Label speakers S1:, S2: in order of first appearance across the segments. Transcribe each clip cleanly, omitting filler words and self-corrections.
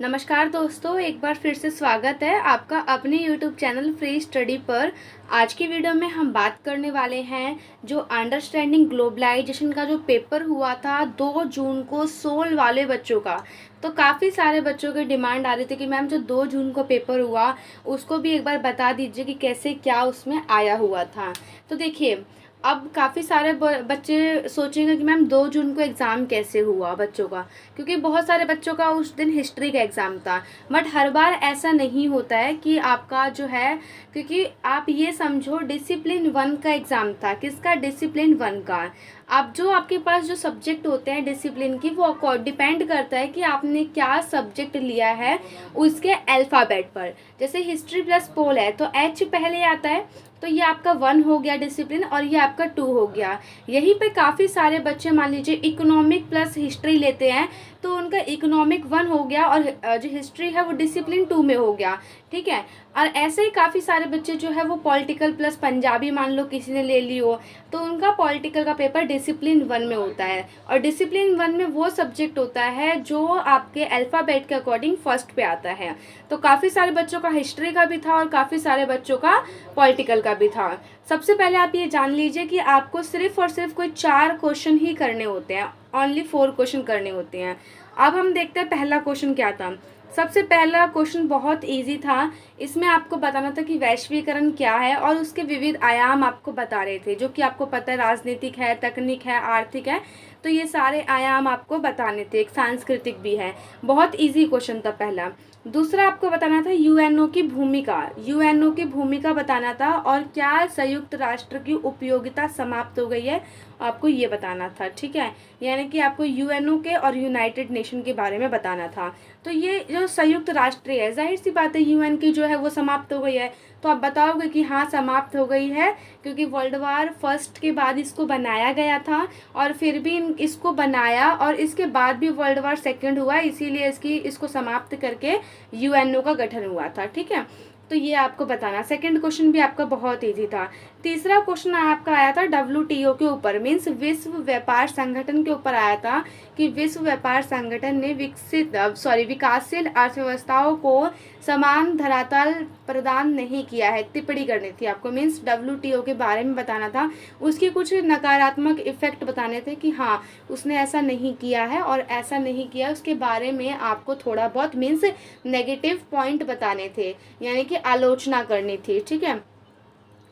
S1: नमस्कार दोस्तों, एक बार फिर से स्वागत है आपका अपने YouTube चैनल फ्री स्टडी पर। आज की वीडियो में हम बात करने वाले हैं जो अंडरस्टैंडिंग ग्लोबलाइजेशन का जो पेपर हुआ था 2 जून को सोल वाले बच्चों का। तो काफ़ी सारे बच्चों की डिमांड आ रही थी कि मैम जो 2 जून को पेपर हुआ उसको भी एक बार बता दीजिए कि कैसे क्या उसमें आया हुआ था। तो देखिए, अब काफ़ी सारे बच्चे सोचेंगे कि मैम 2 जून को एग्ज़ाम कैसे हुआ बच्चों का, क्योंकि बहुत सारे बच्चों का उस दिन हिस्ट्री का एग्ज़ाम था। बट हर बार ऐसा नहीं होता है कि आपका जो है, क्योंकि आप ये समझो डिसिप्लिन 1 का एग्ज़ाम था। किसका? डिसिप्लिन 1 का। अब जो आपके पास जो सब्जेक्ट होते हैं डिसिप्लिन की, वो डिपेंड करता है कि आपने क्या सब्जेक्ट लिया है उसके अल्फ़ाबेट पर। जैसे हिस्ट्री प्लस पोल है तो एच पहले आता है, तो ये आपका 1 हो गया डिसिप्लिन और ये आपका 2 हो गया। यहीं पे काफ़ी सारे बच्चे मान लीजिए इकोनॉमिक प्लस हिस्ट्री लेते हैं तो उनका इकोनॉमिक 1 हो गया और जो हिस्ट्री है वो डिसिप्लिन 2 में हो गया। ठीक है। और ऐसे ही काफ़ी सारे बच्चे जो है वो पॉलिटिकल प्लस पंजाबी मान लो किसी ने ले ली हो, तो उनका पॉलिटिकल का पेपर डिसिप्लिन 1 में होता है। और डिसिप्लिन 1 में वो सब्जेक्ट होता है जो आपके अल्फ़ाबेट के अकॉर्डिंग फर्स्ट पे आता है। तो काफ़ी सारे बच्चों का हिस्ट्री का भी था और काफ़ी सारे बच्चों का पॉलिटिकल का भी था। सबसे पहले आप ये जान लीजिए कि आपको सिर्फ और सिर्फ कोई 4 क्वेश्चन ही करने होते हैं, ओनली 4 क्वेश्चन करने होते हैं। अब हम देखते हैं पहला क्वेश्चन क्या था। सबसे पहला क्वेश्चन बहुत इजी था। इसमें आपको बताना था कि वैश्वीकरण क्या है और उसके विविध आयाम आपको बता रहे थे, जो कि आपको पता है राजनीतिक है, तकनीक है, आर्थिक है। तो ये सारे आयाम आपको बताने थे, एक सांस्कृतिक भी है। बहुत इजी क्वेश्चन था पहला। दूसरा आपको बताना था यूएनओ की भूमिका। यूएनओ की भूमिका बताना था और क्या संयुक्त राष्ट्र की उपयोगिता समाप्त हो गई है, आपको ये बताना था। ठीक है, यानी कि आपको यूएनओ के और यूनाइटेड नेशन के बारे में बताना था। तो ये जो संयुक्त राष्ट्र है, जाहिर सी बात है यूएन की जो है वो समाप्त हो गई है। तो आप बताओगे कि हाँ समाप्त हो गई है, क्योंकि वर्ल्ड वार फर्स्ट के बाद इसको बनाया गया था और फिर भी इसको बनाया और इसके बाद भी वर्ल्ड वार सेकेंड हुआ, इसीलिए इसको समाप्त करके यूएनओ का गठन हुआ था। ठीक है, तो ये आपको बताना। सेकंड क्वेश्चन भी आपका बहुत इजी था। तीसरा क्वेश्चन आपका आया था डब्ल्यूटीओ के ऊपर, मीन्स विश्व व्यापार संगठन के ऊपर आया था कि विश्व व्यापार संगठन ने विकासशील अर्थव्यवस्थाओं को समान धरातल प्रदान नहीं किया है, टिप्पणी करनी थी आपको। मीन्स डब्ल्यूटीओ के बारे में बताना था, उसके कुछ नकारात्मक इफेक्ट बताने थे कि हाँ उसने ऐसा नहीं किया है और ऐसा नहीं किया, उसके बारे में आपको थोड़ा बहुत मीन्स नेगेटिव पॉइंट बताने थे, यानी कि आलोचना करनी थी। ठीक है।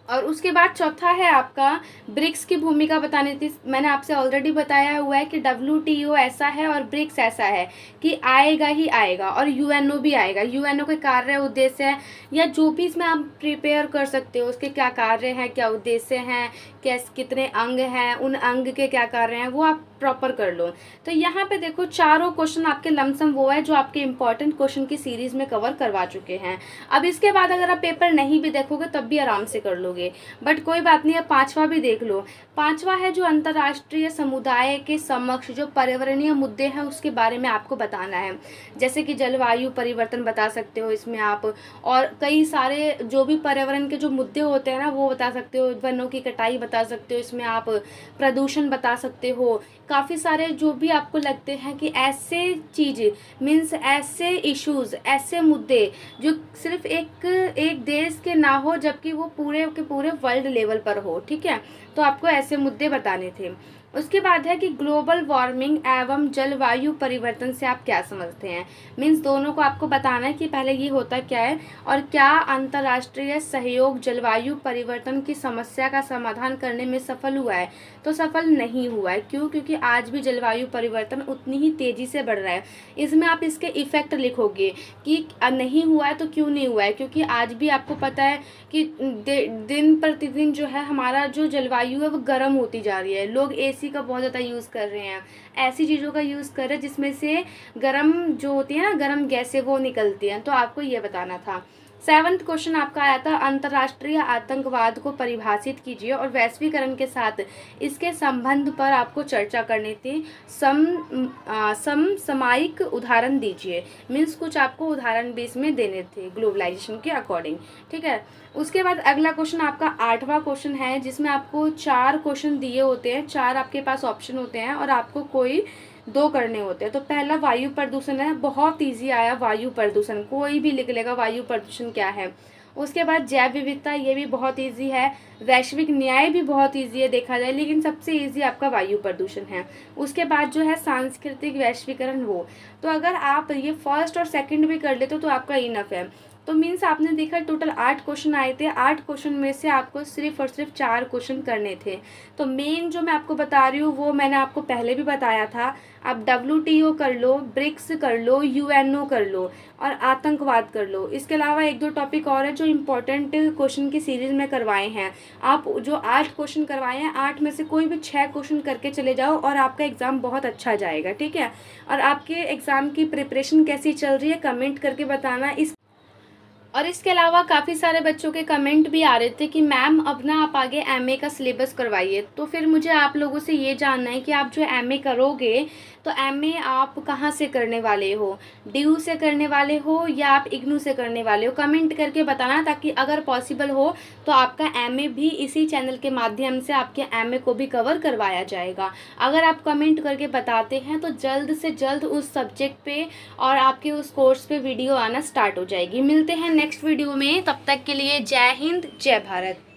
S1: और उसके बाद चौथा है आपका ब्रिक्स की भूमिका बतानी थी। मैंने आपसे ऑलरेडी बताया हुआ है कि डब्ल्यूटीओ ऐसा है और ब्रिक्स ऐसा है कि आएगा ही आएगा और यूएनओ भी आएगा। यूएनओ के कार्य उद्देश्य है या जो भी इसमें आप प्रिपेयर कर सकते हो, उसके क्या कार्य हैं, क्या उद्देश्य हैं, कितने अंग हैं, उन अंग के क्या कार्य हैं, वो आप प्रॉपर कर लो। तो यहाँ पे देखो चारों क्वेश्चन आपके लमसम वो है जो आपके इंपॉर्टेंट क्वेश्चन की सीरीज में कवर करवा चुके हैं। अब इसके बाद अगर आप पेपर नहीं भी देखोगे तब भी आराम से कर लोगे, बट कोई बात नहीं है। 5वां भी देख लो। 5वां है जो अंतर्राष्ट्रीय समुदाय के समक्ष जो पर्यावरणीय मुद्दे हैं उसके बारे में आपको बताना है। जैसे कि जलवायु परिवर्तन बता सकते हो इसमें आप, और कई सारे जो भी पर्यावरण के जो मुद्दे होते हैं ना वो बता सकते हो। वनों की कटाई बता सकते हो इसमें आप, प्रदूषण बता सकते हो। काफ़ी सारे जो भी आपको लगते हैं कि ऐसे चीज़ मीन्स ऐसे इश्यूज, ऐसे मुद्दे जो सिर्फ एक देश के ना हो जबकि वो पूरे के पूरे वर्ल्ड लेवल पर हो। ठीक है, तो आपको ऐसे मुद्दे बताने थे। उसके बाद है कि ग्लोबल वार्मिंग एवं जलवायु परिवर्तन से आप क्या समझते हैं। मीन्स दोनों को आपको बताना है कि पहले ये होता क्या है और क्या अंतर्राष्ट्रीय सहयोग जलवायु परिवर्तन की समस्या का समाधान करने में सफल हुआ है। तो सफल नहीं हुआ है। क्यों? क्योंकि आज भी जलवायु परिवर्तन उतनी ही तेज़ी से बढ़ रहा है। इसमें आप इसके इफ़ेक्ट लिखोगे कि नहीं हुआ है तो क्यों नहीं हुआ है, क्योंकि आज भी आपको पता है कि दिन प्रतिदिन जो है हमारा जो जलवायु है वो गर्म होती जा रही है। लोग एसी का बहुत ज़्यादा यूज़ कर रहे हैं, ऐसी चीज़ों का यूज़ कर रहे हैं जिसमें से गर्म जो होती है ना, गर्म गैसें वो निकलती हैं। तो आपको ये बताना था। 7वां क्वेश्चन आपका आया था अंतर्राष्ट्रीय आतंकवाद को परिभाषित कीजिए और वैश्वीकरण के साथ इसके संबंध पर आपको चर्चा करनी थी। समसामयिक उदाहरण दीजिए। मीन्स कुछ आपको उदाहरण भी इसमें देने थे ग्लोबलाइजेशन के अकॉर्डिंग। ठीक है, उसके बाद अगला क्वेश्चन आपका 8वां क्वेश्चन है जिसमें आपको 4 क्वेश्चन दिए होते हैं, 4 आपके पास ऑप्शन होते हैं और आपको कोई दो करने होते हैं। तो पहला वायु प्रदूषण है, बहुत ईजी आया वायु प्रदूषण, कोई भी लिख लेगा वायु प्रदूषण क्या है। उसके बाद जैव विविधता, ये भी बहुत इजी है। वैश्विक न्याय भी बहुत इजी है देखा जाए, लेकिन सबसे इजी आपका वायु प्रदूषण है। उसके बाद जो है सांस्कृतिक वैश्वीकरण, वो तो अगर आप ये फर्स्ट और सेकंड भी कर लेते तो आपका इनफ है। तो मीन्स आपने देखा टोटल 8 क्वेश्चन आए थे, 8 क्वेश्चन में से आपको सिर्फ और सिर्फ 4 क्वेश्चन करने थे। तो मेन जो मैं आपको बता रही हूँ वो मैंने आपको पहले भी बताया था। आप WTO कर लो, ब्रिक्स कर लो, UNO कर लो और आतंकवाद कर लो। इसके अलावा 1-2 टॉपिक और है जो इम्पोर्टेंट क्वेश्चन की सीरीज में करवाए हैं। आप जो 8 क्वेश्चन करवाए हैं, 8 में से कोई भी 6 क्वेश्चन करके चले जाओ और आपका एग्ज़ाम बहुत अच्छा जाएगा, ठीक है। और आपके एग्ज़ाम की प्रिपरेशन कैसी चल रही है कमेंट करके बताना। और इसके अलावा काफ़ी सारे बच्चों के कमेंट भी आ रहे थे कि मैम अब ना आप आगे MA का सिलेबस करवाइए। तो फिर मुझे आप लोगों से ये जानना है कि आप जो MA करोगे तो MA आप कहाँ से करने वाले हो, DU से करने वाले हो या आप IGNOU से करने वाले हो, कमेंट करके बताना, ताकि अगर पॉसिबल हो तो आपका MA भी इसी चैनल के माध्यम से आपके MA को भी कवर करवाया जाएगा। अगर आप कमेंट करके बताते हैं तो जल्द से जल्द उस सब्जेक्ट पे और आपके उस कोर्स पे वीडियो आना स्टार्ट हो जाएगी। मिलते हैं नेक्स्ट वीडियो में, तब तक के लिए जय हिंद जय भारत।